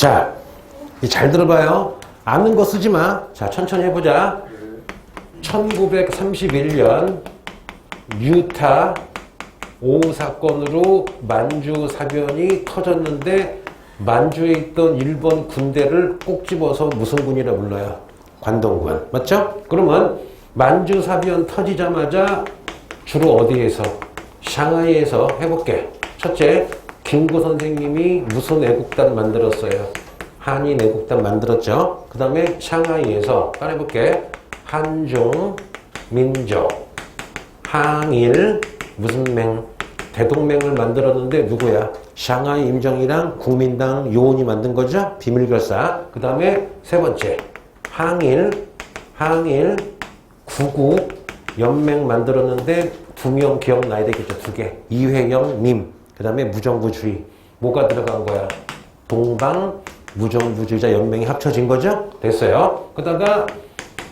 자, 잘 들어봐요. 아는 거 쓰지 마. 자, 천천히 해보자. 1931년 유타 5.5 사건으로 만주 사변이 터졌는데 만주에 있던 일본 군대를 꼭 집어서 무슨 군이라 불러요? 관동군. 맞죠? 그러면 만주 사변 터지자마자 주로 어디에서? 샹하이에서 해볼게. 첫째, 김구 선생님이 무슨 애국단 만들었어요? 한인 애국단 만들었죠? 그 다음에 샹하이에서 따라해볼게. 한중 민족 항일 무슨 맹? 대동맹을 만들었는데 누구야? 샹하이 임정이랑 국민당 요원이 만든 거죠? 비밀결사. 그 다음에 세 번째, 항일 구국 연맹 만들었는데 두 명 기억나야 되겠죠? 두 개. 이회영 님. 그 다음에 무정부주의. 뭐가 들어간 거야? 동방 무정부주의자 연맹이 합쳐진 거죠? 됐어요. 그러다가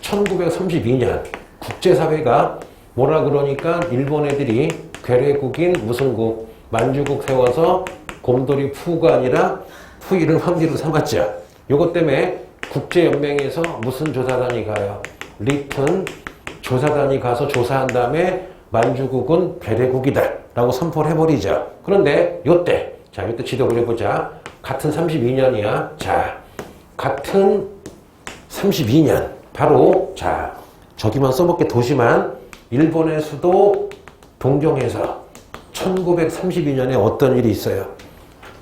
1932년 국제사회가 뭐라 그러니까 일본 애들이 괴뢰국인 무슨 국? 만주국 세워서 곰돌이 푸가 아니라 푸이를 황제로 삼았죠. 요것 때문에 국제연맹에서 무슨 조사단이 가요? 리튼 조사단이 가서 조사한 다음에 만주국은 괴뢰국이다 라고 선포를 해버리죠. 그런데 요때, 자, 요때 지도 그려보자. 같은 32년이야. 자, 같은 32년. 바로, 자, 저기만 써볼게. 도시만. 일본의 수도 동경에서 1932년에 어떤 일이 있어요?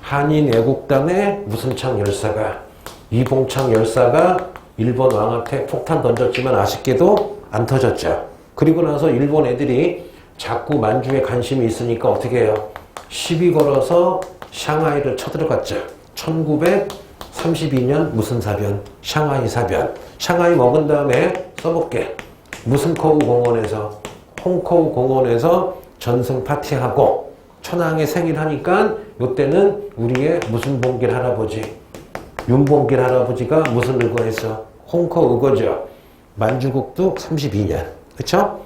한인 애국단의 무슨창 열사가, 이봉창 열사가 일본 왕한테 폭탄 던졌지만 아쉽게도 안 터졌죠. 그리고 나서 일본 애들이 자꾸 만주에 관심이 있으니까 어떻게 해요? 시비 걸어서 샹하이를 쳐들어갔죠. 1932년 무슨 사변? 샹하이 사변. 샹하이 먹은 다음에 써볼게. 무슨 코우 공원에서? 홍코우 공원에서 전승 파티하고 천황의 생일 하니까 요때는 우리의 무슨 봉길 할아버지? 윤봉길 할아버지가 무슨 의거했어? 홍코우 의거죠. 만주국도 32년. 그쵸?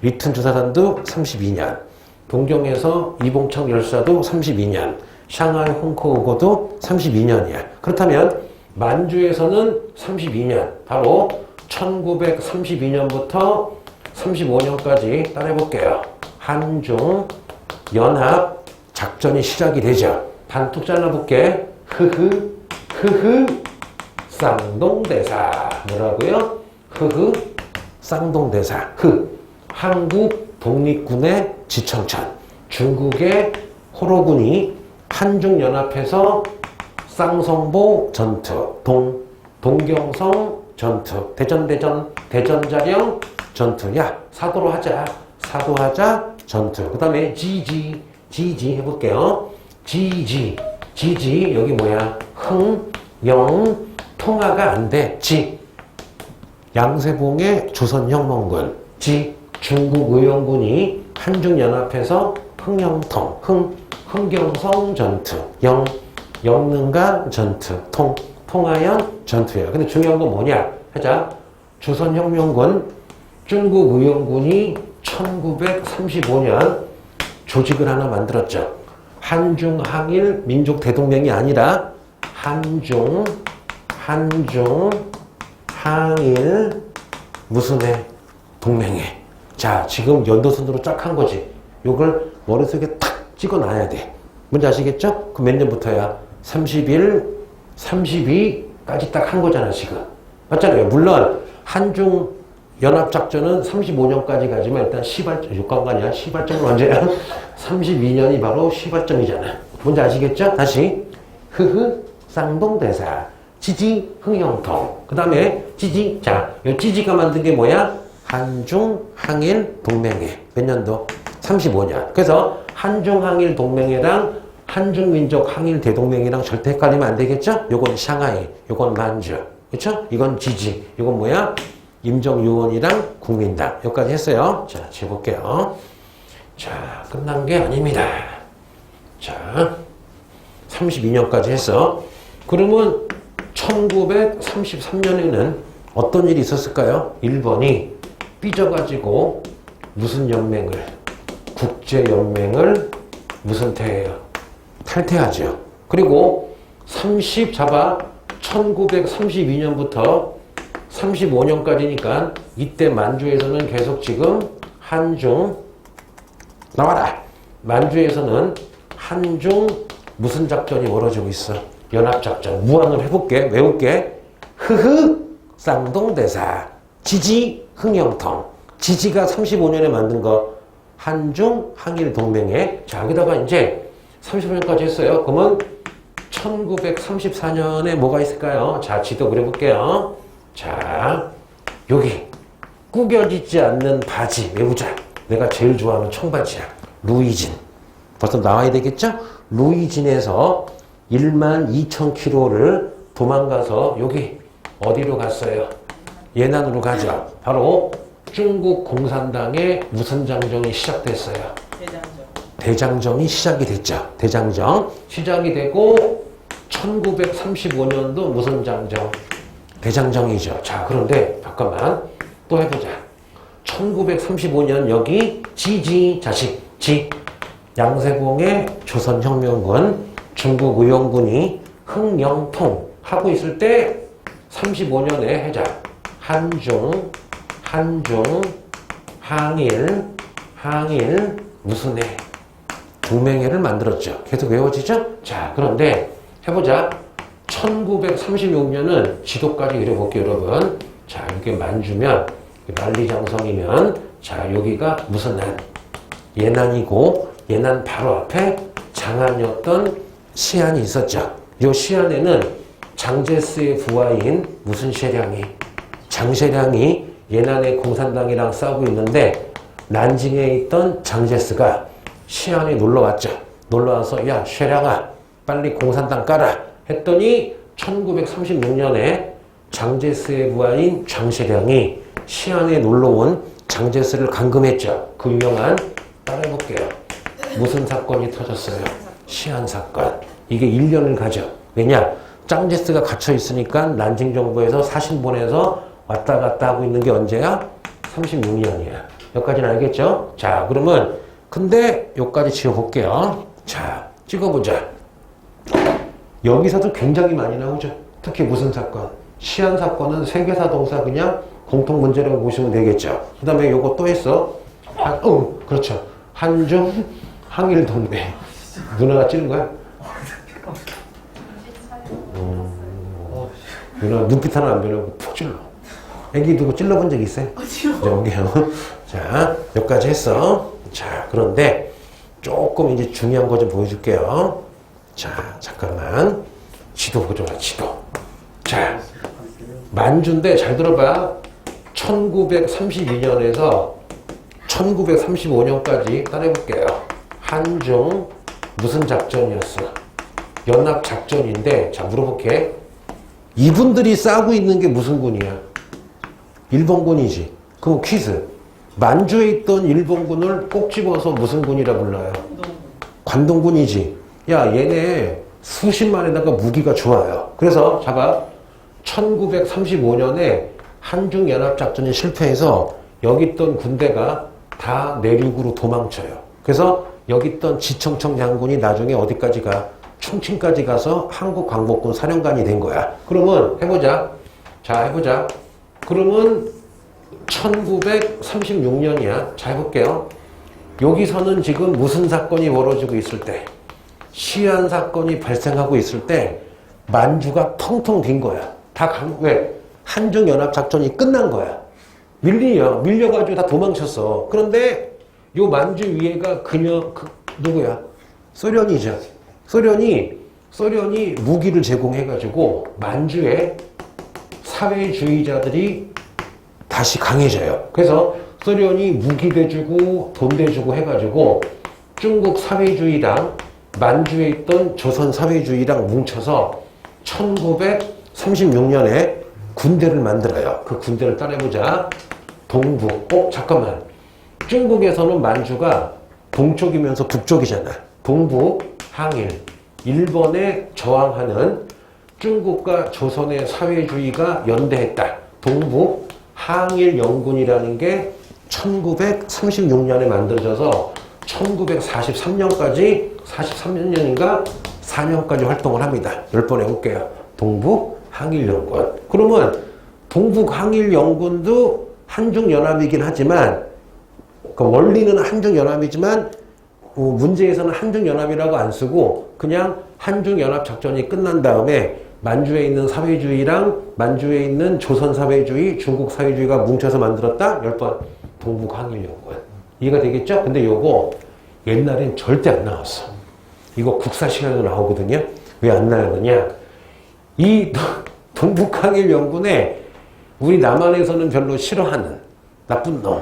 리튼 조사단도 32년. 동경에서 이봉창 열사도 32년. 샹하이 홍코우 의거도 32년이야. 그렇다면 만주에서는 32년. 바로 1932년부터 35년까지 따라해볼게요. 한중 연합 작전이 시작이 되죠. 단톡 잘라볼게. 쌍동대사. 뭐라고요? 쌍동대사. 한국 독립군의 지청천. 중국의 호로군이 한중연합해서 쌍성보 전투, 동경성 전투, 대전자령 전투. 야, 사도하자 전투. 그 다음에 지지 해볼게요. 지지 여기 뭐야? 영 통화가 안 돼. 양세봉의 조선혁명군. 중국 의용군이 한중연합해서 흥경성 전투. 영능가 전투. 통하연 전투예요. 근데 중요한 건 뭐냐? 하자. 조선혁명군, 중국 의용군이 1935년 조직을 하나 만들었죠. 한중항일 민족 대동맹이 아니라 한중항일 무슨 해? 동맹회. 자, 지금 연도순으로 쫙 한 거지. 요걸 머릿속에 탁 찍어놔야 돼. 뭔지 아시겠죠? 그 몇 년부터야? 31, 32까지 딱 한 거잖아, 지금. 맞잖아요. 물론 한중 연합작전은 35년까지 가지만 일단 시발점, 육관관이야. 시발점은 언제야? 32년이 바로 시발점이잖아. 뭔지 아시겠죠? 다시. 쌍동대사. 지지, 흥영통. 그 다음에 지지. 자, 이 지지가 만든 게 뭐야? 한중항일 동맹회. 몇 년도? 35년. 그래서 한중항일 동맹회랑 한중민족 항일 대동맹이랑 절대 헷갈리면 안 되겠죠? 요건 샹하이, 요건 만주. 그쵸? 이건 지지. 이건 뭐야? 임정요원이랑 국민당. 여기까지 했어요. 자, 재볼게요. 자, 끝난 게 아닙니다. 자, 32년까지 했어. 그러면 1933년에는 어떤 일이 있었을까요? 일본이 삐져가지고 무슨 연맹을? 국제연맹을 무슨 탈퇴하죠. 그리고 잡아. 1932년부터 35년까지니까 이때 만주에서는 계속 지금 한중 나와라. 만주에서는 한중 무슨 작전이 벌어지고 있어? 연합작전. 무한을 해볼게. 외울게. 쌍동대사. 지지 흥영통. 지지가 35년에 만든 거. 한중 항일 동맹회. 자, 여기다가 이제 35년까지 했어요. 그러면 1934년에 뭐가 있을까요? 자, 지도 그려볼게요. 자, 여기 구겨지지 않는 바지 외우자. 내가 제일 좋아하는 청바지야. 루이진. 벌써 나와야 되겠죠? 루이진에서 12,000km를 도망가서 여기 어디로 갔어요? 예난으로 가죠. 바로 중국 공산당의 무슨 장정이 시작됐어요? 대장정이 시작이 됐죠. 대장정. 시작이 되고 1935년도 무슨 장정? 대장정이죠. 자, 그런데 잠깐만 또 해보자. 1935년 여기 지지 자식 지 양세공의 조선혁명군 중국 의용군이 흥영통 하고 있을 때 35년에 해자 한중 항일 무슨 해? 동맹회를 만들었죠. 계속 외워지죠? 자, 그런데 해보자. 1936년은 지도까지 그려볼게요, 여러분. 자, 이게 만주면 만리장성이면 자, 여기가 무슨 난? 예난이고 예난 바로 앞에 장안이었던 시안이 있었죠. 이 시안에는 장제스의 부하인 무슨 셰량이? 장셰량이 예난의 공산당이랑 싸우고 있는데 난징에 있던 장제스가 시안에 놀러왔죠. 놀러와서 야, 셰량아 빨리 공산당 까라 했더니 1936년에 장제스의 부하인 장셰량이 시안에 놀러온 장제스를 감금했죠. 그 유명한 따라해볼게요. 무슨 사건이 터졌어요? 시안 사건. 이게 1년을 가죠. 왜냐? 장제스가 갇혀 있으니까 난징 정부에서 사신 보내서 왔다 갔다 하고 있는 게 언제야? 36년이야. 여기까지는 알겠죠? 자, 그러면 근데 여기까지 지어볼게요. 자, 찍어보자. 여기서도 굉장히 많이 나오죠. 특히 무슨 사건? 시안 사건은 세계사 동사 그냥 공통 문제라고 보시면 되겠죠. 그 다음에 요거 또 했어. 그렇죠. 한중 항일 동맹. 누나가 찌른 거야? 누나 눈빛 하나 안 변하고 푹 찔러. 애기 누구 찔러본 적 있어요? 여기요. 자, 여기까지 했어. 자, 그런데 조금 이제 중요한 거 좀 보여줄게요. 자, 잠깐만. 지도 보자, 지도. 자, 만주인데 잘 들어봐. 1932년에서 1935년까지 따라해볼게요. 한중 무슨 작전이었어? 연합작전인데 자, 물어볼게. 이분들이 싸우고 있는 게 무슨 군이야? 일본군이지. 그럼 퀴즈. 만주에 있던 일본군을 꼭 집어서 무슨 군이라 불러요? 관동군이지. 야, 얘네 수십만에다가 무기가 좋아요. 그래서 잠깐 1935년에 한중연합작전이 실패해서 여기 있던 군대가 다 내륙으로 도망쳐요. 그래서 여기 있던 지청청 장군이 나중에 어디까지 가? 충칭까지 가서 한국광복군 사령관이 된 거야. 그러면 해보자. 자, 해보자. 그러면 1936년이야. 자, 해볼게요. 여기서는 지금 무슨 사건이 벌어지고 있을 때? 시안 사건이 발생하고 있을 때 만주가 텅텅 빈 거야. 왜? 한중연합작전이 끝난 거야. 밀려가지고 다 도망쳤어. 그런데 요 만주 위에가 누구야? 소련이죠. 소련이 무기를 제공해가지고 만주에 사회주의자들이 다시 강해져요. 그래서 소련이 무기 대주고 돈 대주고 해가지고 중국 사회주의랑 만주에 있던 조선 사회주의랑 뭉쳐서 1936년에 군대를 만들어요. 그 군대를 따라해보자. 동북. 잠깐만. 중국에서는 만주가 동쪽이면서 북쪽이잖아. 동북 항일. 일본에 저항하는 중국과 조선의 사회주의가 연대했다. 동북 항일 영군이라는 게 1936년에 만들어져서 1943년까지 43년인가 4년까지 활동을 합니다. 10번 해볼게요. 동북항일연구원. 그러면 동북항일연구원도 한중연합이긴 하지만 그 원리는 한중연합이지만 문제에서는 한중연합이라고 안 쓰고 그냥 한중연합작전이 끝난 다음에 만주에 있는 사회주의랑 만주에 있는 조선사회주의, 중국사회주의가 뭉쳐서 만들었다? 10번 동북항일연구원. 이해가 되겠죠? 근데 요거 옛날엔 절대 안 나왔어. 이거 국사 시간에도 나오거든요. 왜 안 나오느냐? 이 동북항일연구원에 우리 남한에서는 별로 싫어하는 나쁜 놈,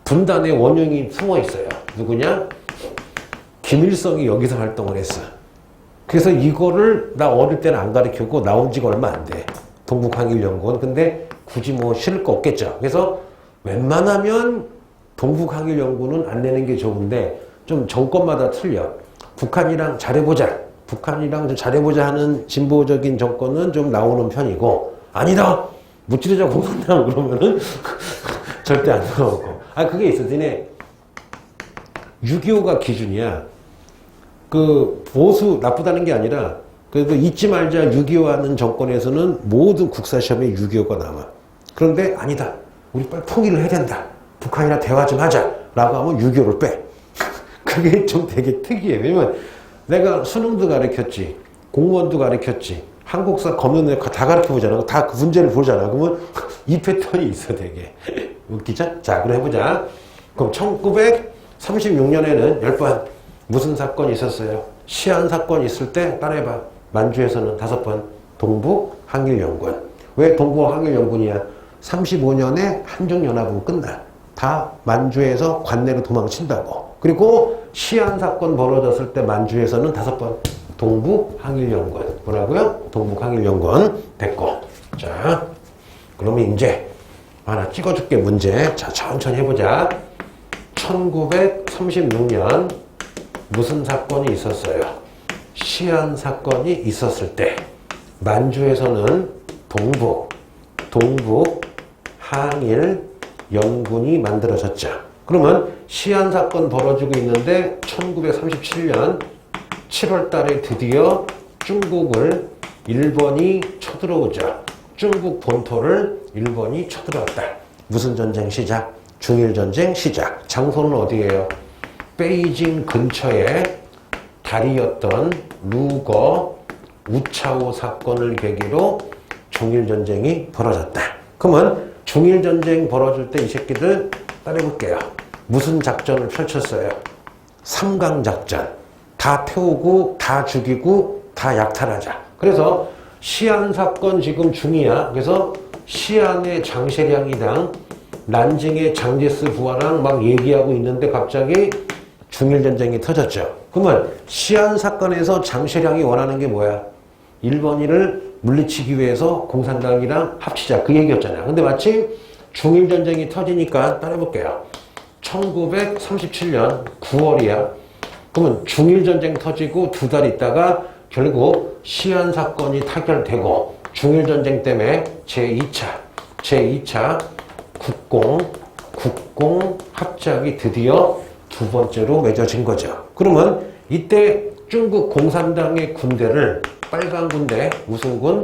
분단의 원흉이 숨어 있어요. 누구냐? 김일성이 여기서 활동을 했어. 그래서 이거를 나 어릴 때는 안 가르치고 나온 지가 얼마 안 돼. 동북항일연구원. 근데 굳이 뭐 싫을 거 없겠죠. 그래서 웬만하면 동북항일연구는 안 내는 게 좋은데 좀 정권마다 틀려. 북한이랑 잘해보자. 북한이랑 좀 잘해보자 하는 진보적인 정권은 좀 나오는 편이고 아니다. 무찌르자 공산당 그러면은 절대 안 나오고. 그게 있어. 니네 6.25가 기준이야. 그 보수 나쁘다는 게 아니라 그래도 잊지 말자 6.25 하는 정권에서는 모든 국사시험에 6.25가 나와. 그런데 아니다. 우리 빨리 통일을 해야 된다. 북한이랑 대화 좀 하자. 라고 하면 6.25를 빼. 그게 좀 되게 특이해. 왜냐면 내가 수능도 가르쳤지. 공무원도 가르쳤지. 한국사 검은 다 가르쳐보잖아. 다 그 문제를 보잖아. 그러면 이 패턴이 있어 되게. 웃기죠? 자, 그럼 해보자. 그럼 1936년에는 10번 무슨 사건이 있었어요? 시안 사건이 있을 때 따라해봐. 만주에서는 5번 동북항일연구원. 왜 동북항일연구원이야? 35년에 한중연합은 끝나. 다 만주에서 관내로 도망친다고. 그리고 시안 사건 벌어졌을 때 만주에서는 5번 동북항일연구원. 뭐라고요? 동북항일연구원 됐고. 자, 그러면 이제 하나 찍어줄게 문제. 자, 천천히 해보자. 1936년 무슨 사건이 있었어요? 시안 사건이 있었을 때 만주에서는 동북항일연구원이 만들어졌죠. 그러면 시안 사건 벌어지고 있는데 1937년 7월 달에 드디어 중국을 일본이 쳐들어오죠. 중국 본토를 일본이 쳐들어왔다. 무슨 전쟁 시작? 중일전쟁 시작. 장소는 어디예요? 베이징 근처에 다리였던 루거 우차오 사건을 계기로 중일전쟁이 벌어졌다. 그러면 중일전쟁 벌어질 때 이 새끼들 따라해볼게요. 무슨 작전을 펼쳤어요? 삼강작전. 다 태우고 다 죽이고 다 약탈하자. 그래서 시안 사건 지금 중이야. 그래서 시안의 장세량이랑 난징의 장제스 부하랑 막 얘기하고 있는데 갑자기 중일전쟁이 터졌죠. 그러면 시안 사건에서 장세량이 원하는 게 뭐야? 일본인을 물리치기 위해서 공산당이랑 합치자. 그 얘기였잖아요. 근데 마침 중일전쟁이 터지니까 따라해볼게요. 1937년 9월이야. 그러면 중일전쟁 터지고 2달 있다가 결국 시안 사건이 타결되고 중일전쟁 때문에 제2차 국공 합작이 드디어 2번째로 맺어진 거죠. 그러면 이때 중국 공산당의 군대를 빨간 군대, 무슨 군?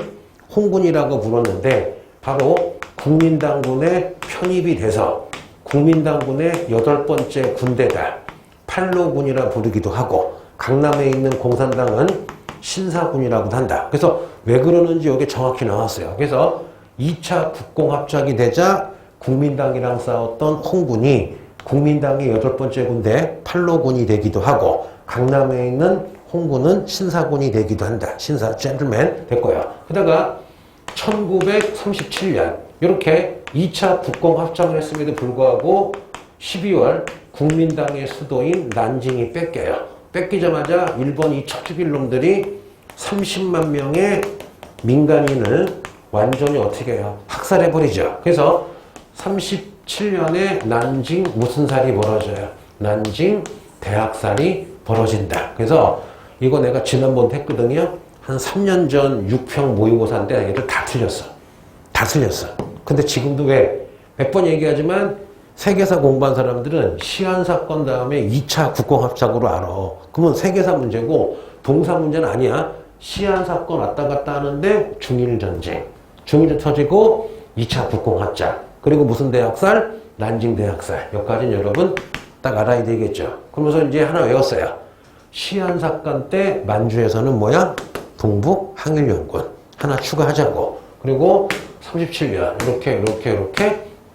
홍군이라고 불렀는데 바로 국민당군에 편입이 돼서 국민당군의 8번째 군대다. 팔로군이라 부르기도 하고 강남에 있는 공산당은 신사군이라고도 한다. 그래서 왜 그러는지 여기 정확히 나왔어요. 그래서 2차 국공합작이 되자 국민당이랑 싸웠던 홍군이 국민당의 8번째 군대 팔로군이 되기도 하고 강남에 있는 홍군은 신사군이 되기도 한다. 신사 젠틀맨 됐고요. 그러다가 1937년 이렇게 2차 국공합작을 했음에도 불구하고 12월 국민당의 수도인 난징이 뺏겨요. 뺏기자마자 일본이 첫 죽일 놈들이 30만 명의 민간인을 완전히 어떻게 해요? 학살해버리죠. 그래서 37년에 난징 무슨 살이 벌어져요? 난징 대학살이 벌어진다. 그래서 이거 내가 지난번 했거든요. 한 3년 전 6평 모의고사인데 얘들 다 틀렸어. 다 틀렸어. 근데 지금도 왜? 몇 번 얘기하지만 세계사 공부한 사람들은 시안 사건 다음에 2차 국공합작으로 알아. 그러면 세계사 문제고 동사 문제는 아니야. 시안 사건 왔다 갔다 하는데 중일전쟁. 중일전 터지고 2차 국공합작. 그리고 무슨 대학살? 난징 대학살. 여기까지는 여러분 딱 알아야 되겠죠. 그러면서 이제 하나 외웠어요. 시안 사건 때 만주에서는 뭐야? 동북 항일연군. 하나 추가하자고. 그리고 37년 이렇게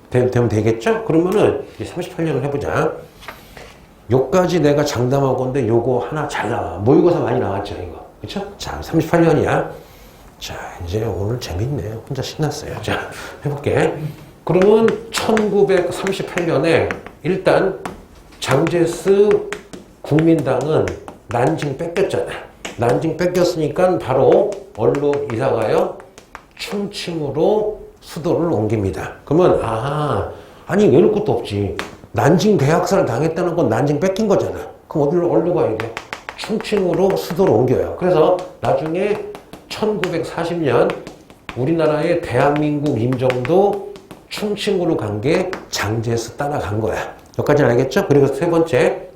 되면 되겠죠? 그러면은 38년을 해보자. 요까지 내가 장담한 건데 요거 하나 잘 나와. 모의고사 많이 나왔죠, 이거. 그쵸? 자, 38년이야. 자, 이제 오늘 재밌네. 혼자 신났어요. 자, 해볼게. 그러면 1938년에 일단 장제스 국민당은 난징 뺏겼잖아. 난징 뺏겼으니까 바로 어디로 이사가요? 충칭으로 수도를 옮깁니다. 그러면 아니 외울 것도 없지. 난징 대학살을 당했다는 건 난징 뺏긴 거잖아. 그럼 어디로 가야 돼? 충칭으로 수도를 옮겨요. 그래서 나중에 1940년 우리나라의 대한민국 임정도 충칭으로 간 게 장제스 따라간 거야. 여기까지 알겠죠? 그리고 두 번째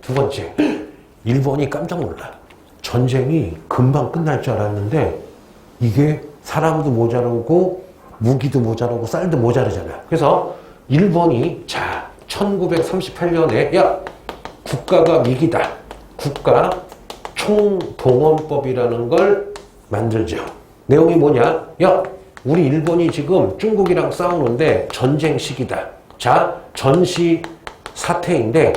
일본이 깜짝 놀라. 전쟁이 금방 끝날 줄 알았는데 이게 사람도 모자르고 무기도 모자르고 쌀도 모자르잖아. 그래서 일본이 1938년에 국가가 위기다. 국가 총동원법이라는 걸 만들죠. 내용이 뭐냐? 우리 일본이 지금 중국이랑 싸우는데 전쟁 시기다. 전시 사태인데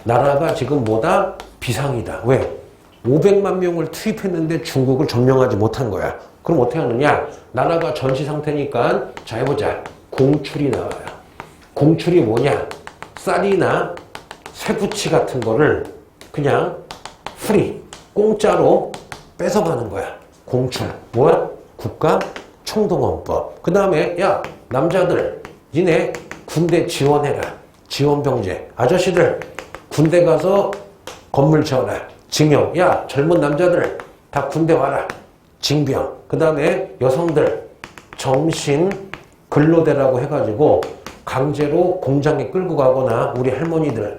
나라가 지금 뭐다? 비상이다. 왜? 500만 명을 투입했는데 중국을 점령하지 못한 거야. 그럼 어떻게 하느냐? 나라가 전시 상태니까 해보자. 공출이 나와요. 공출이 뭐냐? 쌀이나 쇠붙이 같은 거를 그냥 프리, 공짜로 뺏어가는 거야. 공출. 뭐야? 국가 총동원법. 그 다음에 남자들 니네 군대 지원해라. 지원병제. 아저씨들 군대 가서 건물 지어라. 징용. 젊은 남자들 다 군대 와라. 징병. 그 다음에 여성들 정신 근로대라고 해가지고 강제로 공장에 끌고 가거나 우리 할머니들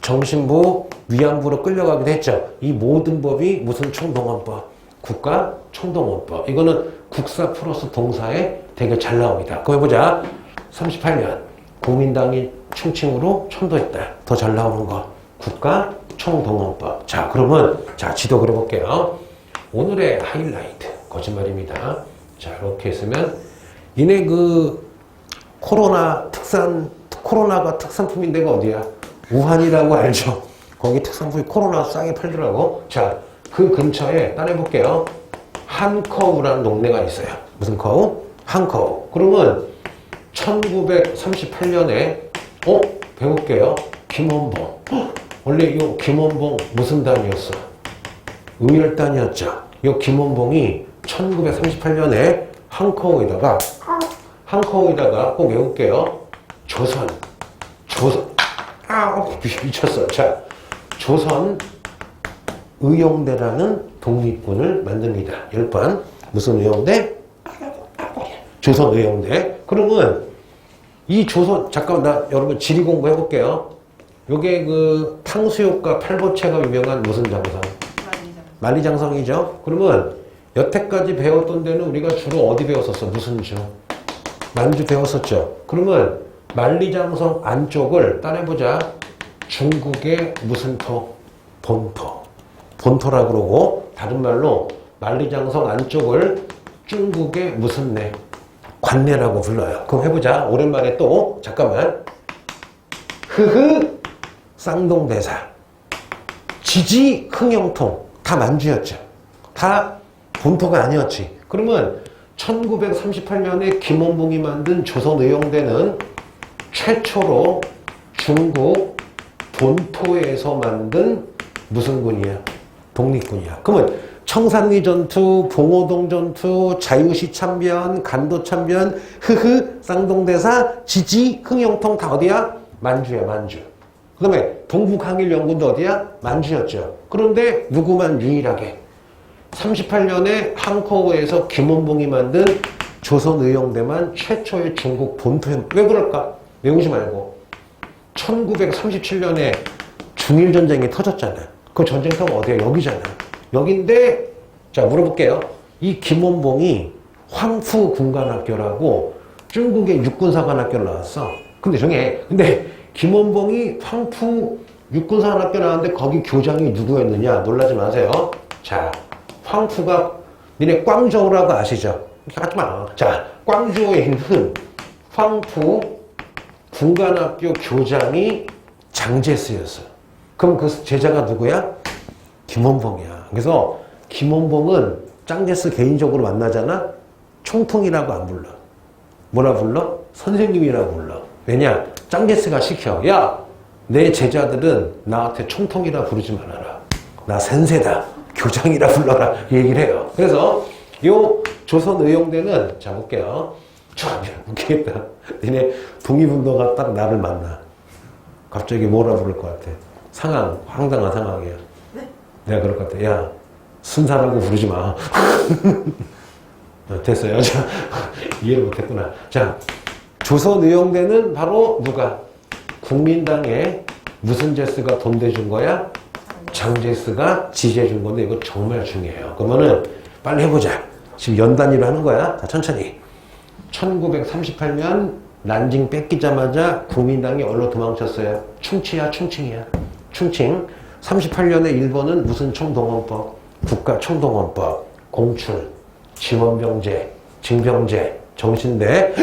정신부 위안부로 끌려가기도 했죠. 이 모든 법이 무슨 총동원법? 국가 총동원법. 이거는 국사 플러스 동사에 되게 잘 나옵니다. 그거 해보자. 38년 국민당이 충칭으로 천도했다. 더 잘 나오는 거. 국가 총동원법. 그러면 지도 그려볼게요. 오늘의 하이라이트. 거짓말입니다. 이렇게 했으면 니네 코로나가 특산품인 데가 어디야? 우한이라고 알죠? 거기 특산품이 코로나 싸게 팔더라고. 그 근처에 따내볼게요. 한커우라는 동네가 있어요. 무슨 커우? 한커우. 그러면 1938년에 배울게요. 김원봉. 원래 이 김원봉 무슨 단이었어? 의열단이었죠. 이 김원봉이 1938년에 한커우에다가 꼭 외울게요. 미쳤어. 조선 의용대라는 독립군을 만듭니다. 10번. 무슨 의용대? 조선 의용대. 그러면 이 조선, 여러분 지리 공부 해볼게요. 요게 탕수육과 팔보채가 유명한 무슨 장성? 만리장성이죠. 그러면 여태까지 배웠던 데는 우리가 주로 어디 배웠었어? 무슨 주? 만주 배웠었죠. 그러면 만리장성 안쪽을 따내보자. 중국의 무슨 토? 본토. 본토라 그러고 다른 말로 만리장성 안쪽을 중국의 무슨 내? 관내라고 불러요. 그럼 해보자. 오랜만에 또 잠깐만. 쌍동대사. 지지 흥영통. 다 만주였죠. 다 본토가 아니었지. 그러면 1938년에 김원봉이 만든 조선의용대는 최초로 중국 본토에서 만든 무슨 군이야? 독립군이야. 그러면 청산리 전투, 봉오동 전투, 자유시 참변, 간도 참변, 쌍동대사, 지지, 흥영통 다 어디야? 만주야, 만주. 그 다음에 동북항일연군도 어디야? 만주였죠. 그런데 누구만 유일하게 38년에 한커우에서 김원봉이 만든 조선의용대만 최초의 중국 본토에. 왜 그럴까? 외우지 말고 1937년에 중일전쟁이 터졌잖아. 그 전쟁터가 어디야? 여기잖아. 여긴데, 자, 물어볼게요. 이 김원봉이 황푸군관학교라고 중국의 육군사관학교를 나왔어. 근데 김원봉이 황푸 육군사관학교 나왔는데 거기 교장이 누구였느냐? 놀라지 마세요. 자, 황푸가 니네 꽝저우라고 아시죠? 이렇게 하지 마. 자, 꽝저우에 있는 황푸 군관학교 교장이 장제스였어. 그럼 그 제자가 누구야? 김원봉이야. 그래서 김원봉은 장제스 개인적으로 만나잖아? 총통이라고 안 불러. 뭐라 불러? 선생님이라고 불러. 왜냐? 장제스가 시켜. 야! 내 제자들은 나한테 총통이라 부르지 말아라. 나 센세다. 교장이라 불러라. 얘기를 해요. 그래서 요 조선의용대는, 자, 볼게요. 참, 웃기겠다. 니네 독립운동가 딱 나를 만나. 갑자기 뭐라 부를 것 같아? 상황, 황당한 상황이야. 네? 내가 그럴 것 같아. 야, 순사라고 부르지 마. 됐어요. 자, 이해를 못했구나. 자, 조선의용대는 바로 누가? 국민당에 무슨 제스가 돈 대준 거야? 장제스가 지지해준 건데 이거 정말 중요해요. 그러면은 빨리 해보자. 지금 연 단위로 하는 거야. 자, 천천히. 1938년 난징 뺏기자마자 국민당이 어디로 도망쳤어요? 충치야, 충칭이야. 충칭. 38년에 일본은 무슨 총동원법? 국가총동원법, 공출, 지원병제, 징병제, 정신대.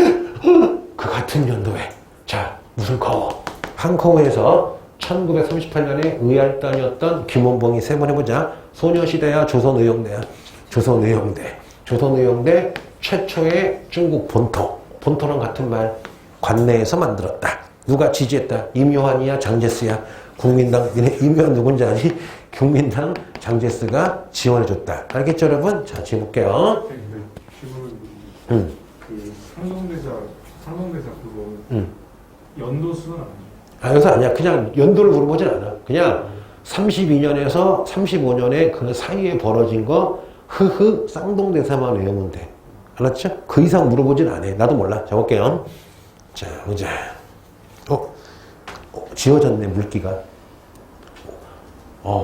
그 같은 연도에, 자, 무슨 커워? 한커워에서 1938년에 의할단이었던 김원봉이 세 번 해보자. 소녀시대야, 조선의용대야. 조선의용대. 조선의용대 최초의 중국 본토. 본토랑 같은 말, 관내에서 만들었다. 누가 지지했다? 임요한이야, 장제스야? 국민당, 임요한 누군지 아니? 국민당 장제스가 지원해줬다. 알겠죠, 여러분? 자, 지금 볼게요. 그 상동대사 그거 연도수는 아니에요? 아, 여기서 아니야. 그냥 연도를 물어보진 않아. 그냥 32년에서 35년에 그 사이에 벌어진 거 쌍동대사만 외우면 돼. 알았죠? 그 이상 물어보진 않아. 나도 몰라. 자, 볼게요. 자, 보자. 지워졌네, 물기가.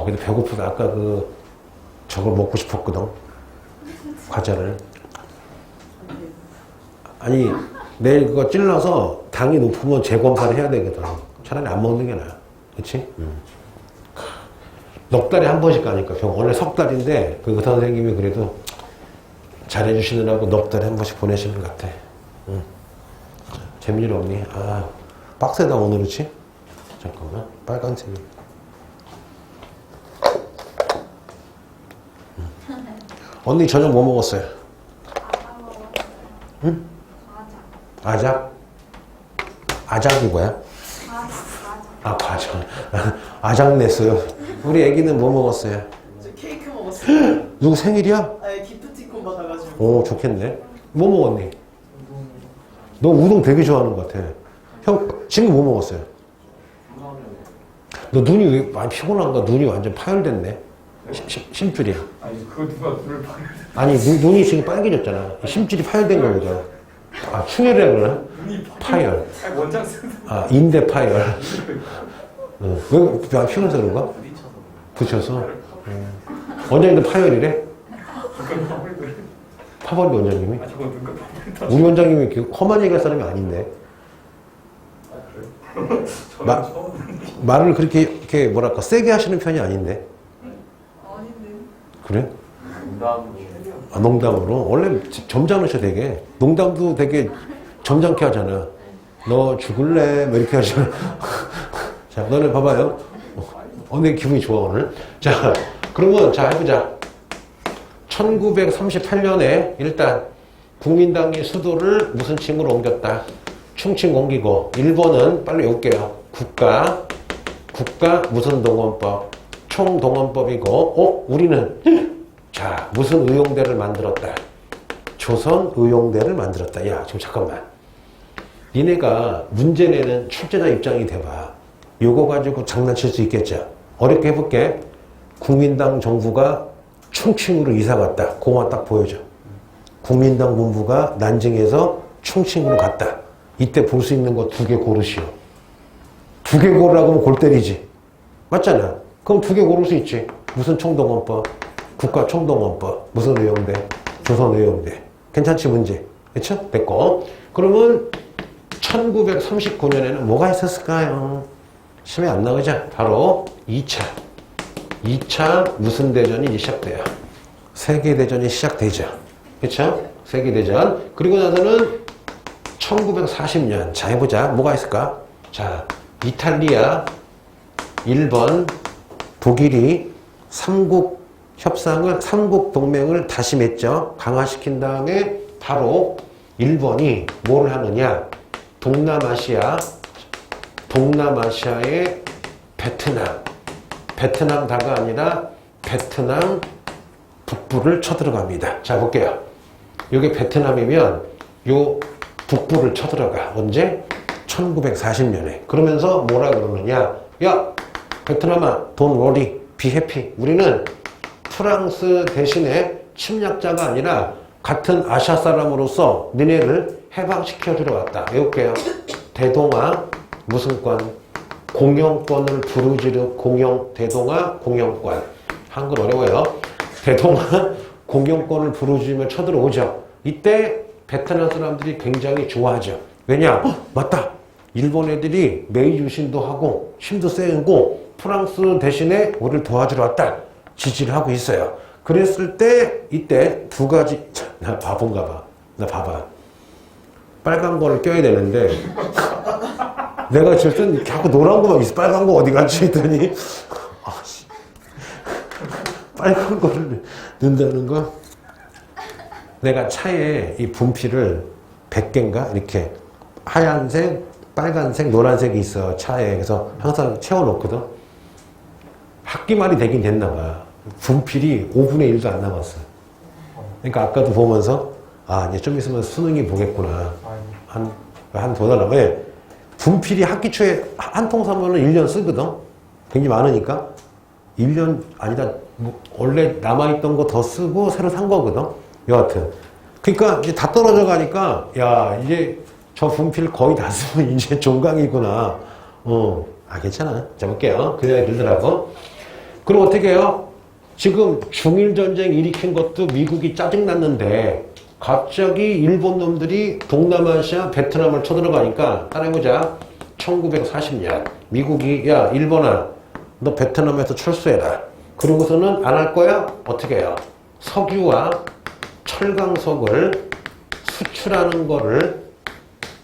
근데 배고프다. 아까 저걸 먹고 싶었거든. 과자를. 아니, 내일 그거 찔러서 당이 높으면 재검사를 해야 되거든. 차라리 안 먹는 게 나아. 그치? 넉 달에 한 번씩 가니까. 원래 석 달인데, 그 의사 선생님이 그래도 잘해주시느라고 넉 달에 한 번씩 보내시는 것 같아. 재민이 없니? 아, 빡세다, 오늘, 그치? 잠깐만. 빨간색이. 언니 저녁 뭐 먹었어요? 응? 아작? 아작이 뭐야? 아, 과자. 아작 냈어요. 우리 애기는 뭐 먹었어요? 저 케이크 먹었어요. 누구 생일이야? 아니, 기프티콘 받아가지고. 오, 좋겠네. 뭐 먹었니? 너 우동 되게 좋아하는 것 같아. 형, 지금 뭐 먹었어요? 너 눈이 왜 많이 피곤한가? 눈이 완전 파열됐네. 심줄이야. 아니 그거 누가 눈을 파열? 아니, 눈이 지금 빨개졌잖아. 심줄이 파열된 거거든. 아, 충혈이라 그러나? 눈이 파열. 아니 원장 쓴. 아, 인대 파열. 왜 피곤해서 그런가? 부딪혀서. 원장님도 파열이래? 파벌이 원장님이? 아 저거 눈가 파열. 우리 원장님이 이렇게 험한 얘기할 사람이 아닌데. 말을 그렇게 이렇게 뭐랄까 세게 하시는 편이 아닌데. 아닌데. 그래? 아, 농담으로? 원래 점잖으셔 되게. 농담도 되게 점잖게 하잖아. 너 죽을래? 뭐 이렇게 하잖아. 자, 너네 봐봐요. 내 기분이 좋아 오늘. 자, 그러면 자 해보자. 1938년에 일단 국민당이 수도를 무슨 칭으로 옮겼다? 충칭 옮기고, 일본은 빨리 외울게요. 국가 무슨 동원법? 총동원법이고, 우리는 자, 무슨 의용대를 만들었다? 조선의용대를 만들었다. 야, 지금 잠깐만. 니네가 문제 내는 출제자 입장이 돼봐. 요거 가지고 장난칠 수 있겠죠? 어렵게 해볼게. 국민당 정부가 충칭으로 이사 갔다. 그거만 딱 보여줘. 국민당 본부가 난징에서 충칭으로 갔다. 이때 볼 수 있는 거 2개 고르시오. 2개 고르라고 하면 골 때리지. 맞잖아. 그럼 2개 고를 수 있지. 무슨 총동원법? 국가총동원법. 무슨 의용대? 조선의용대. 괜찮지, 문제? 그쵸? 됐고. 그러면 1939년에는 뭐가 있었을까요? 시험에 안 나오죠? 바로 2차 무슨 대전이 이제 시작돼요? 세계대전이 시작되죠. 그쵸? 세계대전. 그리고 나서는 1940년. 자, 해보자. 뭐가 있을까? 자, 이탈리아, 일본, 독일이 삼국 동맹을 다시 맺죠. 강화시킨 다음에 바로 일본이 뭘 하느냐? 동남아시아의 베트남다가 아니라 베트남 북부를 쳐들어갑니다. 자, 볼게요. 이게 베트남이면 요 북부를 쳐들어가. 언제? 1940년에. 그러면서 뭐라 그러느냐? 야, 베트남아, don't worry, be happy. 우리는 프랑스 대신에 침략자가 아니라 같은 아시아 사람으로서 니네를 해방시켜주러 왔다. 외울게요. 대동아 무슨 권? 공영권을 부르짖는 대동아 공영권. 한글 어려워요. 대동아 공영권을 부르짖으며 쳐들어오죠. 이때 베트남 사람들이 굉장히 좋아하죠. 왜냐? 맞다. 일본 애들이 메이주 신도하고 힘도 세고 프랑스 대신에 우리를 도와주러 왔다. 지지를 하고 있어요. 그랬을 때 이때 두 가지. 나 바본가 봐. 나 봐봐. 빨간 거를 껴야 되는데 내가 지금 자꾸 노란 거만 있어. 빨간 거 어디 갔지 했더니 빨간 거를 넣는다는 거. 내가 차에 이 분필을 100개인가 이렇게 하얀색, 빨간색, 노란색이 있어 차에. 그래서 항상 채워놓거든. 학기 말이 되긴 됐나 봐. 분필이 5분의 1도 안 남았어. 그러니까 아까도 보면서 이제 좀 있으면 수능이 보겠구나. 한 더 달라고 해. 분필이 학기 초에 한 통 사면은 1년 쓰거든. 굉장히 많으니까. 1년 아니다. 원래 남아있던 거 더 쓰고 새로 산 거거든. 여하튼. 그러니까 이제 다 떨어져 가니까, 야, 이제 저 분필 거의 다 쓰면 이제 종강이구나. 괜찮아. 자, 볼게요. 그 생각이 들더라고. 그럼 어떻게 해요? 지금 중일전쟁 일으킨 것도 미국이 짜증났는데, 갑자기 일본 놈들이 동남아시아 베트남을 쳐들어가니까, 따라해보자. 1940년. 미국이, 야, 일본아, 너 베트남에서 철수해라. 그러고서는 안 할 거야? 어떻게 해요? 석유와 철강석을 수출하는 거를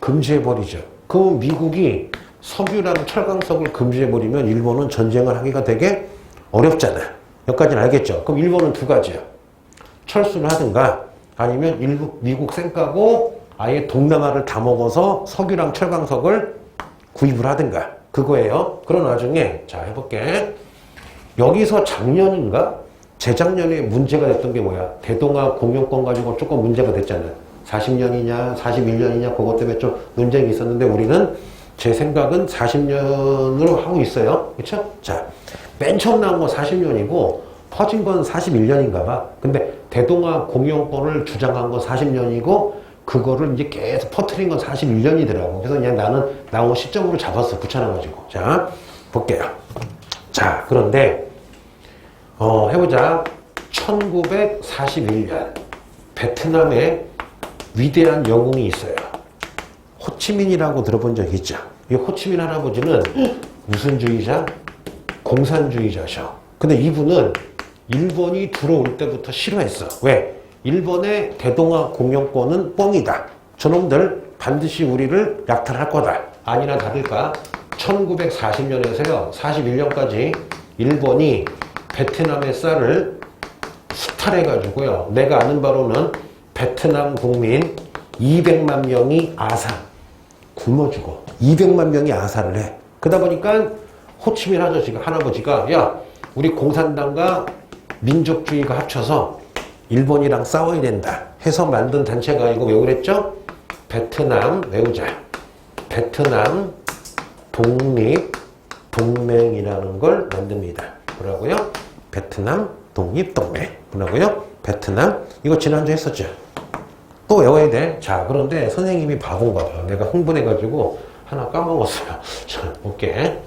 금지해버리죠. 그럼 미국이 석유랑 철강석을 금지해버리면 일본은 전쟁을 하기가 되게 어렵잖아. 여기까지는 알겠죠? 그럼 일본은 두 가지야. 철수를 하든가 아니면 미국 쌩까고 아예 동남아를 다 먹어서 석유랑 철강석을 구입을 하든가. 그거예요. 그런 와중에 자 해볼게. 여기서 작년인가? 재작년에 문제가 됐던 게 뭐야? 대동아 공영권 가지고 조금 문제가 됐잖아. 40년이냐 41년이냐 그것 때문에 좀 논쟁이 있었는데 우리는 제 생각은 40년으로 하고 있어요. 그렇죠? 자, 맨 처음 나온 건 40년이고 퍼진 건 41년인가 봐. 근데 대동아 공영권을 주장한 건 40년이고 그거를 이제 계속 퍼뜨린 건 41년이더라고. 그래서 그냥 나는 나온 시점으로 잡았어. 붙여놔가지고. 자, 볼게요. 자, 그런데 해보자. 1941년 베트남에 위대한 영웅이 있어요. 호치민이라고 들어본 적 있죠? 이 호치민 할아버지는 무슨 주의자? 공산주의자셔. 근데 이분은 일본이 들어올 때부터 싫어했어. 왜? 일본의 대동아 공영권은 뻥이다. 저놈들 반드시 우리를 약탈할 거다. 아니나 다를까 1940년에서요 41년까지 일본이 베트남의 쌀을 수탈해가지고요. 내가 아는 바로는 베트남 국민 200만 명이 굶어 죽어. 200만 명이 아사를 해. 그러다 보니까 호치민 할아버지가 야 우리 공산당과 민족주의가 합쳐서 일본이랑 싸워야 된다 해서 만든 단체가 이거 왜 그랬죠? 베트남 외우자. 베트남 독립동맹이라는 걸 만듭니다. 뭐라고요? 베트남 독립동맹. 뭐라고요? 베트남. 이거 지난주에 했었죠? 또 외워야 돼. 자, 그런데 선생님이 바본가 봐. 내가 흥분해가지고 하나 까먹었어요. 자, 볼게.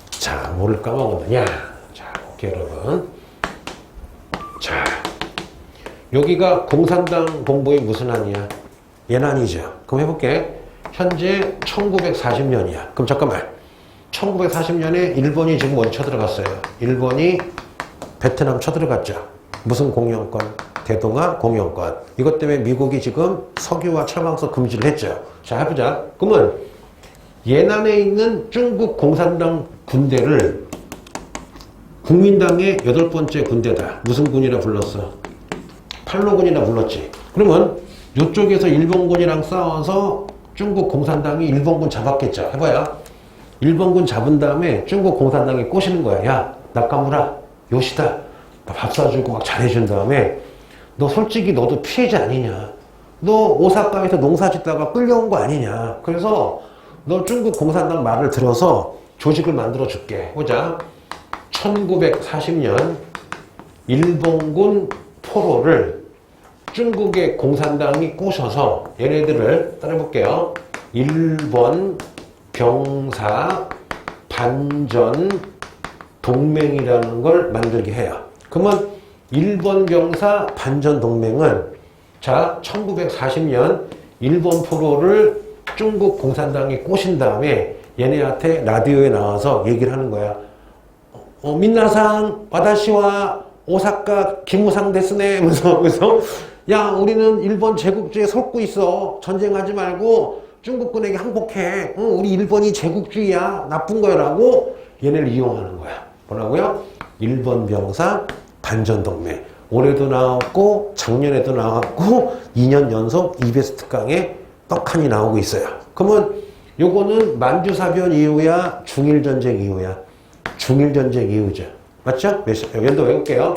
자, 뭐를 까먹었느냐. 자, 볼게요, 여러분. 자. 여기가 공산당 본부의 무슨 한이야? 예난이죠. 그럼 해볼게. 현재 1940년이야. 그럼 잠깐만. 1940년에 일본이 지금 어디 쳐들어갔어요? 일본이 베트남 쳐들어갔죠. 무슨 공영권? 대동아 공영권. 이것 때문에 미국이 지금 석유와 철강소 금지를 했죠. 자, 해보자. 그러면 예난에 있는 중국 공산당 군대를 국민당의 8번째 군대다. 무슨 군이라 불렀어? 팔로군이라 불렀지. 그러면 이쪽에서 일본군이랑 싸워서 중국 공산당이 일본군 잡았겠죠. 해봐야. 일본군 잡은 다음에 중국 공산당이 꼬시는 거야. 야, 나카무라, 요시다. 나 밥 사주고 막 잘해준 다음에 너 솔직히 너도 피해자 아니냐. 너 오사카에서 농사 짓다가 끌려온 거 아니냐. 그래서 너 중국 공산당 말을 들어서 조직을 만들어 줄게. 보자. 1940년 일본군 포로를 중국의 공산당이 꼬셔서 얘네들을 따라해볼게요. 일본 병사 반전 동맹이라는 걸 만들게 해요. 그러면 일본 병사 반전 동맹은 자 1940년 일본 포로를 중국 공산당이 꼬신 다음에 얘네한테 라디오에 나와서 얘기를 하는 거야. 민나상 와다시와 오사카 기무상 데스네. 그래서 야 우리는 일본 제국주의에 속고 있어. 전쟁하지 말고 중국군에게 항복해. 우리 일본이 제국주의야. 나쁜 거라고 얘네를 이용하는 거야. 뭐라고요? 일본 병사 반전동맹. 올해도 나왔고 작년에도 나왔고 2년 연속 EBS 특강에 떡하니 나오고 있어요. 그러면 요거는 만주사변 이후야? 중일전쟁 이후야? 중일전쟁 이후죠. 맞죠? 연도 외울게요.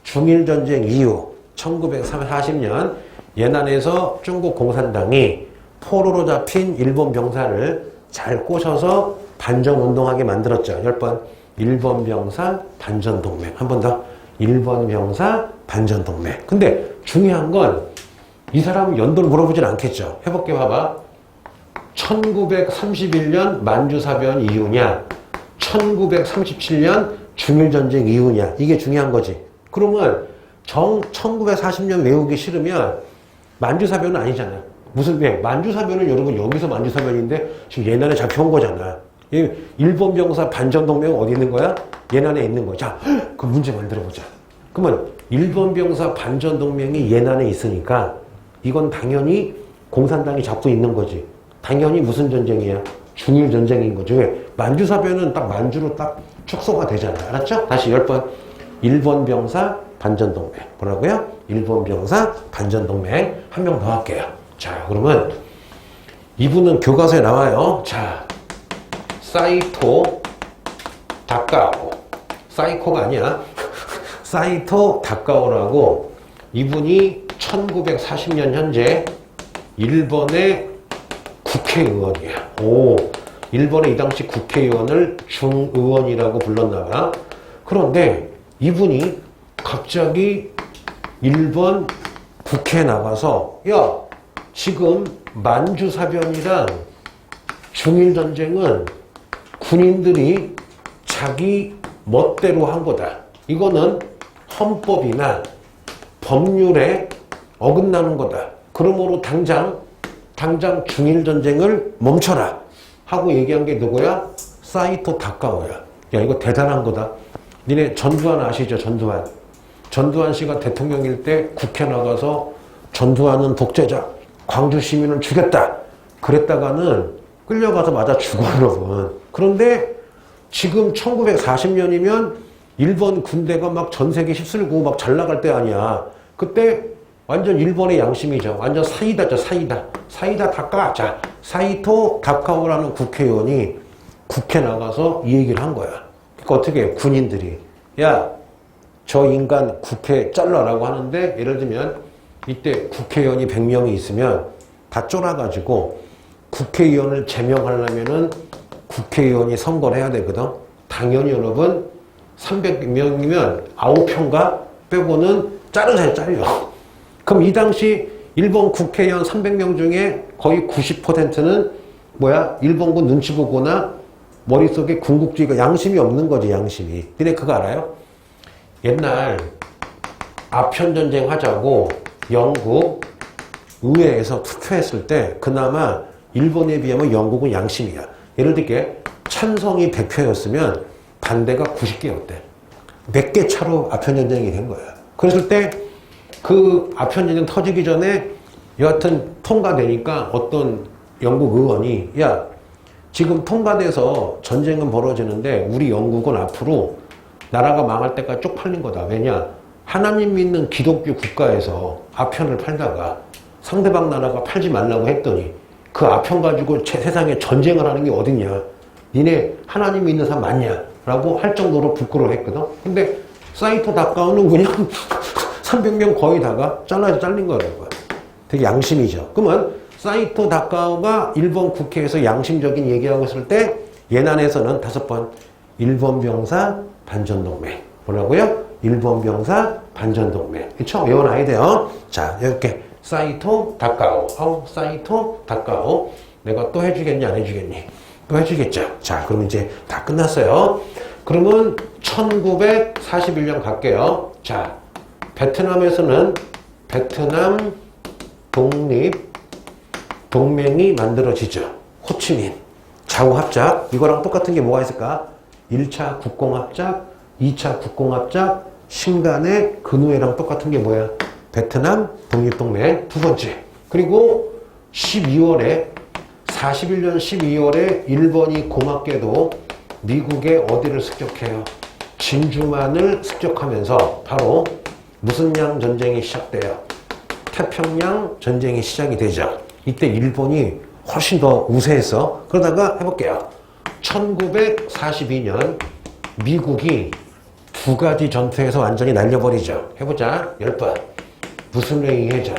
중일전쟁 이후 1940년 예난에서 중국 공산당이 포로로 잡힌 일본 병사를 잘 꼬셔서 반정운동하게 만들었죠. 10번. 일본 병사 반전동맹. 한 번 더. 일본 병사 반전동맹. 근데 중요한 건 이 사람 연도를 물어보진 않겠죠. 해볼게 봐봐. 1931년 만주사변 이후냐 1937년 중일전쟁 이후냐 이게 중요한 거지. 그러면 1940년 외우기 싫으면 만주사변은 아니잖아. 무슨 왜? 만주사변은 여러분 여기서 만주사변인데 지금 예난에 잡혀온 거잖아. 일본 병사 반전동맹은 어디 있는 거야? 예난에 있는 거야. 자, 그 문제 만들어보자. 그러면 일본 병사 반전동맹이 예난에 있으니까 이건 당연히 공산당이 잡고 있는 거지. 당연히 무슨 전쟁이야? 중일전쟁인 거지. 왜? 만주사변은 딱 만주로 딱 축소가 되잖아. 알았죠? 다시 10번. 일본 병사 반전동맹. 뭐라고요? 일본 병사 반전동맹. 한 명 더 할게요. 자, 그러면 이분은 교과서에 나와요. 자, 사이토 다카오. 사이코가 아니야. 사이토 다카오라고 이분이 1940년 현재 일본의 국회의원이야. 오, 일본의 이 당시 국회의원을 중의원이라고 불렀나 봐. 그런데 이분이 갑자기 일본 국회에 나가서 야, 지금 만주사변이랑 중일전쟁은 군인들이 자기 멋대로 한 거다. 이거는 헌법이나 법률에 어긋나는 거다. 그러므로 당장 중일전쟁을 멈춰라 하고 얘기한 게 누구야? 사이토 다카오야. 야, 이거 대단한 거다. 니네 전두환 아시죠? 전두환 씨가 대통령일 때 국회 나가서 전두환은 독재자, 광주 시민을 죽였다. 그랬다가는 끌려가서 맞아 죽어, 여러분. 그런데 지금 1940년이면 일본 군대가 막 전 세계 휩쓸고 막 잘 나갈 때 아니야. 그때 완전 일본의 양심이죠. 완전 사이다죠, 사이다. 사이다 다카. 자, 사이토 다카오라는 국회의원이 국회 나가서 이 얘기를 한 거야. 그러니까 어떻게 해? 군인들이. 야, 저 인간 국회 잘라라고 하는데 예를 들면 이때 국회의원이 100명이 있으면 다 쫄아가지고 국회의원을 제명하려면은 국회의원이 선거를 해야 되거든. 당연히 여러분 300명이면 9표인가 빼고는 잘려. 그럼 이 당시 일본 국회의원 300명 중에 거의 90%는 뭐야? 일본군 눈치 보거나 머릿속에 군국주의가 양심이 없는 거지, 양심이. 니네 그거 알아요? 옛날 아편전쟁 하자고 영국 의회에서 투표했을 때 그나마 일본에 비하면 영국은 양심이야. 예를 들게 찬성이 100표였으면 반대가 90개였대. 몇 개 차로 아편전쟁이 된 거야. 그랬을 때 그 아편전쟁 터지기 전에 여하튼 통과되니까 어떤 영국 의원이 야 지금 통과돼서 전쟁은 벌어지는데 우리 영국은 앞으로 나라가 망할 때까지 쪽팔린 거다. 왜냐? 하나님 믿는 기독교 국가에서 아편을 팔다가 상대방 나라가 팔지 말라고 했더니 그 아편 가지고 세상에 전쟁을 하는 게 어딨냐. 니네 하나님 믿는 사람 맞냐? 라고 할 정도로 부끄러워했거든. 근데 사이토 다카오는 그냥 300명 거의 다가 잘린 거라고. 되게 양심이죠. 그러면 사이토 다카오가 일본 국회에서 양심적인 얘기하고 있을 때 예난에서는 5번 일본 병사 반전동맹. 뭐라고요? 일본 병사 반전동맹. 그쵸? 외워놔야 돼요. 자, 이렇게 사이토 다카오. 사이토 다카오. 내가 또 해주겠니? 안 해주겠니? 또 해주겠죠. 자, 그럼 이제 다 끝났어요. 그러면 1941년 갈게요. 자, 베트남에서는 베트남 독립 동맹이 만들어지죠. 호치민, 좌우합작. 이거랑 똑같은 게 뭐가 있을까? 1차 국공합작, 2차 국공합작, 신간의 근후회랑 똑같은 게 뭐야? 베트남 독립동맹 두 번째. 그리고 12월에 41년 12월에 일본이 고맙게도 미국의 어디를 습격해요? 진주만을 습격하면서 바로 무슨 양 전쟁이 시작돼요? 태평양 전쟁이 시작이 되죠. 이때 일본이 훨씬 더 우세해서 그러다가 해볼게요. 1942년 미국이 두 가지 전투에서 완전히 날려버리죠. 해보자. 10번. 무슨 웨이 해전?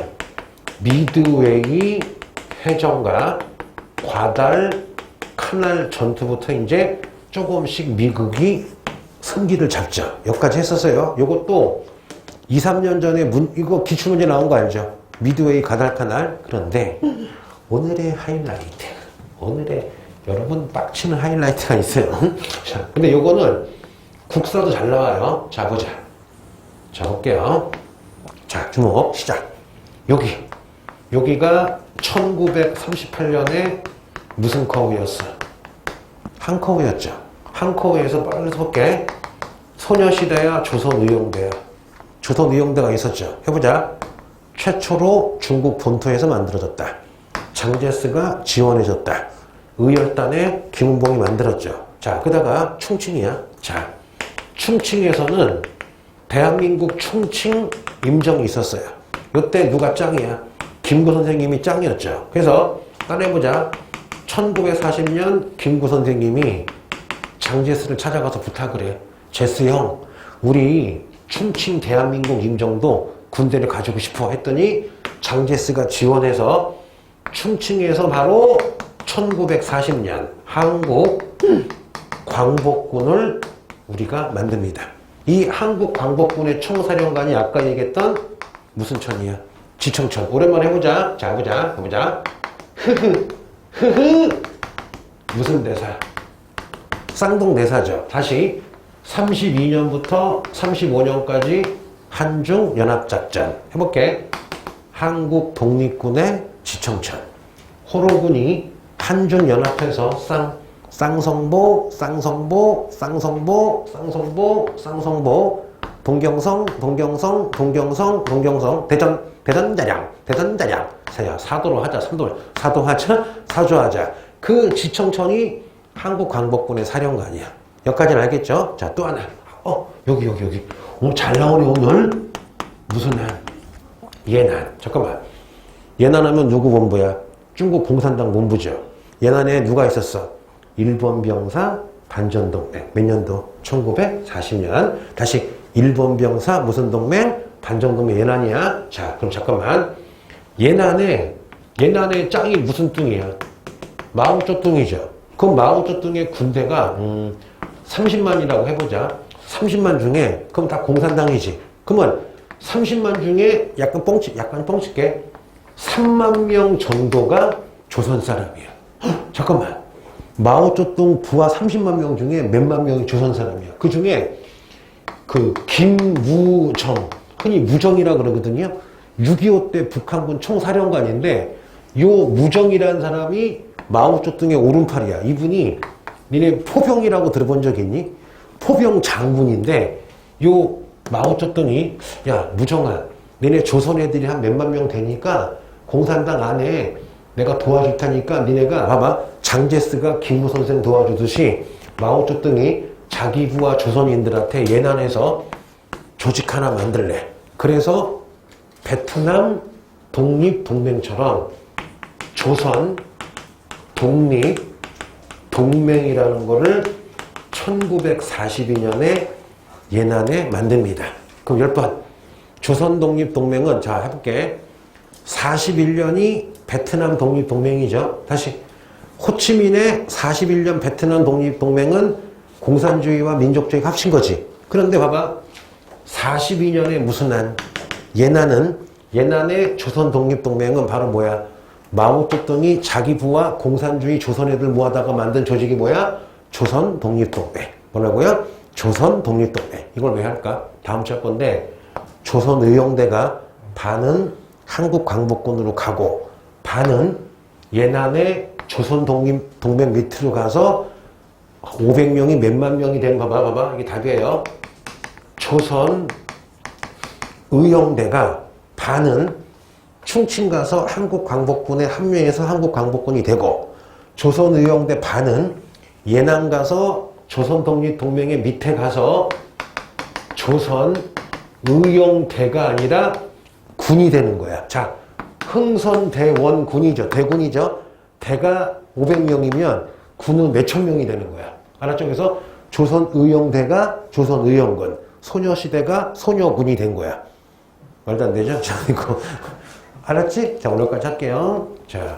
미드웨이 해전과 과달 카날 전투부터 이제 조금씩 미국이 승기를 잡죠. 여기까지 했었어요. 요것도 2, 3년 전에 이거 기출문제 나온 거 알죠? 미드웨이 가달카날. 그런데 오늘의 하이라이트, 오늘의 여러분 빡치는 하이라이트가 있어요. 자, 근데 요거는 국사도 잘 나와요. 자, 보자. 자, 볼게요. 자, 주목 시작. 여기가 1938년에 무슨 커브였어? 한 커브였죠. 한 커브에서 빨리 볼게. 소녀시대야 조선의용대야. 조선의용대가 있었죠. 해보자. 최초로 중국 본토에서 만들어졌다. 장제스가 지원해줬다. 의열단에 김은봉이 만들었죠. 자, 그다가 충칭이야. 자, 충칭에서는 대한민국 충칭 임정이 있었어요. 이때 누가 짱이야? 김구 선생님이 짱이었죠. 그래서 따라해보자. 1940년 김구 선생님이 장제스를 찾아가서 부탁을 해. 제스 형, 우리 충칭 대한민국 임정도 군대를 가지고 싶어 했더니 장제스가 지원해서 충칭에서 바로 1940년 한국 광복군을 우리가 만듭니다. 이 한국 광복군의 총사령관이 아까 얘기했던 무슨 천이야? 지청천. 오랜만에 해보자. 자, 해보자. 흐흐. 무슨 대사? 쌍둥 대사죠. 다시 32년부터 35년까지 한중연합작전 해볼게. 한국 독립군의 지청천. 호로군이 한중연합해서 쌍성보, 동경성, 대전자량. 사도로 하자, 사조하자. 그 지청천이 한국 광복군의 사령관이야. 여기까지는 알겠죠? 자, 또 하나. 여기. 잘 나오네, 오늘. 무슨 난? 예난. 잠깐만. 예난하면 누구 본부야? 중국 공산당 본부죠. 예난에 누가 있었어? 일본 병사 반전동맹. 몇 년도? 1940년. 다시 일본 병사 무슨 동맹? 반전동맹 예난이야. 자, 그럼 잠깐만. 예난에 짱이 무슨 뚱이야? 마오쩌둥이죠. 그럼 마오쩌둥의 군대가 30만이라고 해보자. 30만 중에 그럼 다 공산당이지. 그러면 30만 중에 약간 뻥칠게. 3만 명 정도가 조선 사람이야. 잠깐만. 마오쩌둥 부하 30만 명 중에 몇만 명이 조선 사람이야. 그 중에 그 김우정은 흔히 무정이라 그러거든요. 6.25 때 북한군 총사령관인데 요 무정이라는 사람이 마오쩌둥의 오른팔이야. 이분이 니네 포병이라고 들어본 적 있니? 포병 장군인데 요 마오쩌둥이 야 무정아 니네 조선 애들이 한 몇만 명 되니까 공산당 안에 내가 도와줄 테니까 니네가 봐봐 장제스가 김무 선생 도와주듯이 마오쩌둥이 자기 부하 조선인들한테 예난해서 조직 하나 만들래. 그래서 베트남 독립동맹처럼 조선 독립동맹이라는 거를 1942년에 예난에 만듭니다. 그럼 10번. 조선 독립동맹은 자 해볼게. 41년이 베트남 독립동맹이죠. 다시. 호치민의 41년 베트남 독립동맹은 공산주의와 민족주의 합친 거지. 그런데 봐봐. 42년에 무슨 난? 예난의 조선 독립동맹은 바로 뭐야? 마오쩌둥이 자기 부하 공산주의 조선 애들 모아다가 만든 조직이 뭐야? 조선 독립동맹. 뭐라고요? 조선 독립동맹. 이걸 왜 할까? 다음 주 할 건데 조선 의용대가 반은 한국 광복군으로 가고 반은 예난의 조선 독립동맹 밑으로 가서 500명이 몇만 명이 되는 거 봐봐. 이게 답이에요. 조선 의용대가 반은 충칭 가서 한국 광복군에 합류해서 한국 광복군이 되고 조선 의용대 반은 예난 가서 조선 독립동맹의 밑에 가서 조선 의용대가 아니라 군이 되는 거야. 자, 흥선대원군이죠. 대군이죠. 대가 500명이면 군은 몇천 명이 되는 거야. 알았죠? 그래서 조선의용대가 조선의용군, 소녀시대가 소녀군이 된 거야. 말도 안 되죠? 자, 이거 알았지? 자, 오늘까지 할게요. 자.